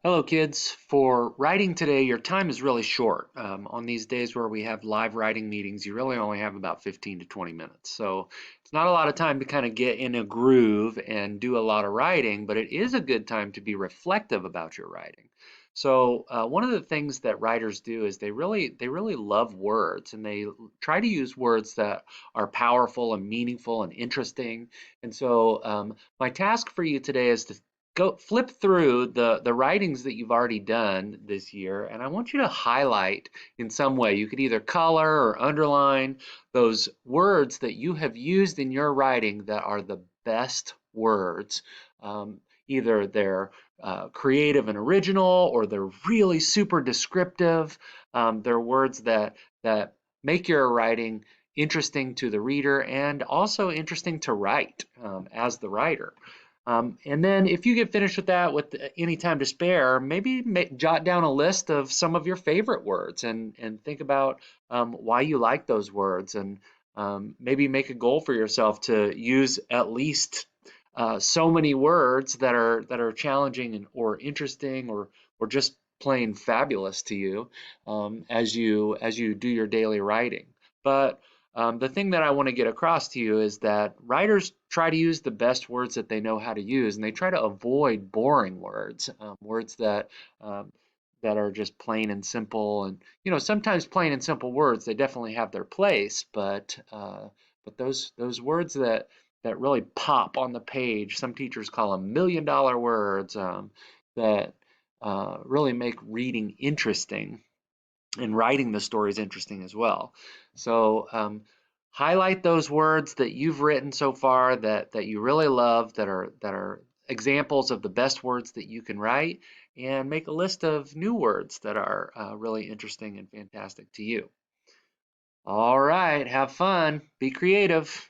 Hello, kids. For writing today, your time is really short. On these days where we have live writing meetings, you really only have about 15 to 20 minutes. So it's not a lot of time to kind of get in a groove and do a lot of writing, but it is a good time to be reflective about your writing. So one of the things that writers do is they really love words, and they try to use words that are powerful and meaningful and interesting. And so my task for you today is to go flip through the writings that you've already done this year, and I want you to highlight in some way. You could either color or underline those words that you have used in your writing that are the best words. Either they're creative and original, or they're really super descriptive. They're words that make your writing interesting to the reader and also interesting to write as the writer. And then if you get finished with that with any time to spare, maybe jot down a list of some of your favorite words and think about why you like those words, and maybe make a goal for yourself to use at least so many words that are challenging or interesting or just plain fabulous to you as you do your daily writing. But the thing that I want to get across to you is that writers try to use the best words that they know how to use, and they try to avoid boring words, words um, that are just plain and simple. And sometimes plain and simple words, they definitely have their place, but those words that really pop on the page, some teachers call them million-dollar words, that really make reading interesting and writing the stories interesting as well. So highlight those words that you've written so far that you really love, that are examples of the best words that you can write, and make a list of new words that are really interesting and fantastic to you. All right, have fun, be creative.